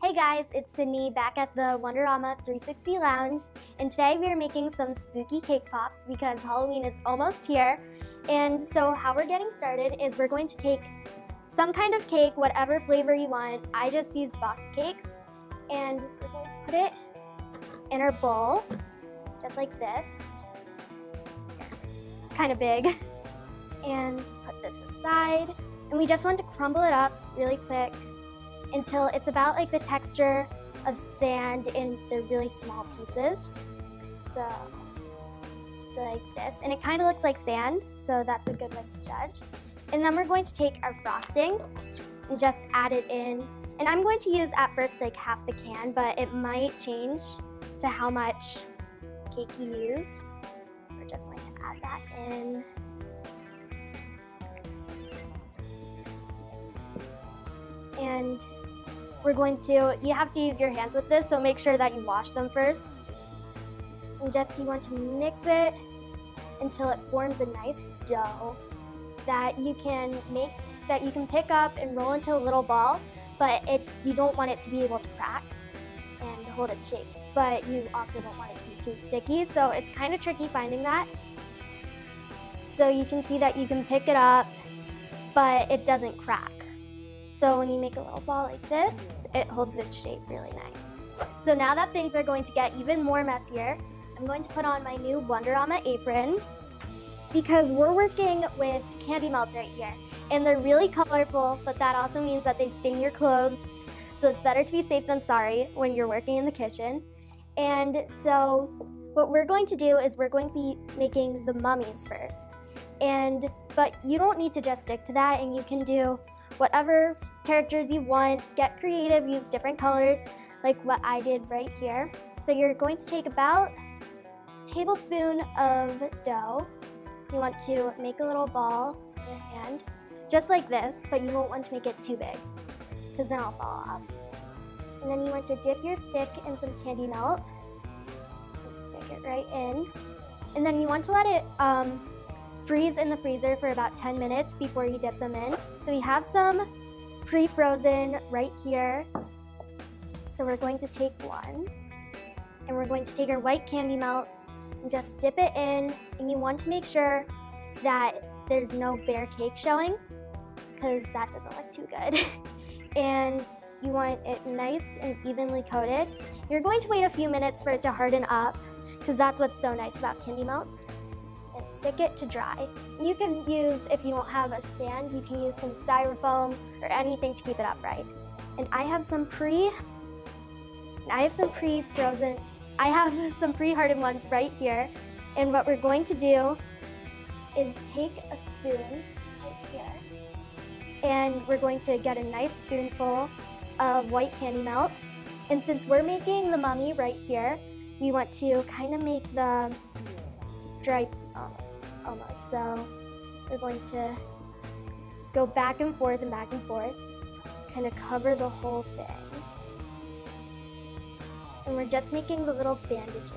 Hey guys, it's Cydney back at the Wonderama 360 Lounge, and today we are making some spooky cake pops because Halloween is almost here. And so how we're getting started is we're going to take some kind of cake, whatever flavor you want. I just used box cake, and we're going to put it in our bowl, just like this. It's kind of big. And put this aside, and we just want to crumble it up really quick until it's about like the texture of sand in the really small pieces. So just like this, and it kind of looks like sand, so that's a good way to judge. And then we're going to take our frosting and just add it in. And I'm going to use at first like half the can, but it might change to how much cake you use. We're just going to add that in. And we're going to, you have to use your hands with this, so make sure that you wash them first. And just you want to mix it until it forms a nice dough that you can pick up and roll into a little ball, but you don't want it to be able to crack and hold its shape. But you also don't want it to be too sticky, so it's kind of tricky finding that. So you can see that you can pick it up, but it doesn't crack. So when you make a little ball like this, it holds its shape really nice. So now that things are going to get even more messier, I'm going to put on my new Wonderama apron because we're working with candy melts right here. And they're really colorful, but that also means that they stain your clothes. So it's better to be safe than sorry when you're working in the kitchen. And so what we're going to do is we're going to be making the mummies first. But you don't need to just stick to that, and you can do whatever characters you want. Get creative, use different colors like what I did right here. So you're going to take about a tablespoon of dough. You want to make a little ball in your hand, just like this, but you won't want to make it too big because then it'll fall off. And then you want to dip your stick in some candy melt and stick it right in. And then you want to let it freeze in the freezer for about 10 minutes before you dip them in. So we have some pre-frozen right here. So we're going to take one, and we're going to take our white candy melt and just dip it in. And you want to make sure that there's no bare cake showing because that doesn't look too good. And you want it nice and evenly coated. You're going to wait a few minutes for it to harden up because that's what's so nice about candy melts. And stick it to dry. You can use, if you don't have a stand, you can use some styrofoam or anything to keep it upright. And I have some pre-hardened ones right here. And what we're going to do is take a spoon right here, and we're going to get a nice spoonful of white candy melt. And since we're making the mummy right here, we want to kind of make the stripes almost. So we're going to go back and forth, kind of cover the whole thing. And we're just making the little bandages.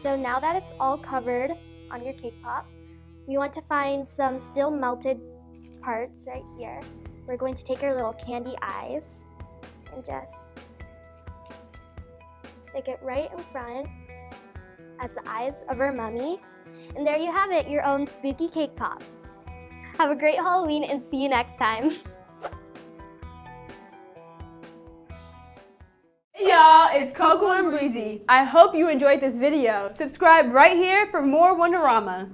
So now that it's all covered on your cake pop, we want to find some still melted parts right here. We're going to take our little candy eyes and just stick it right in front as the eyes of our mummy. And there you have it, your own spooky cake pop. Have a great Halloween and see you next time. Hey y'all, it's Coco and Breezy. I hope you enjoyed this video. Subscribe right here for more Wonderama.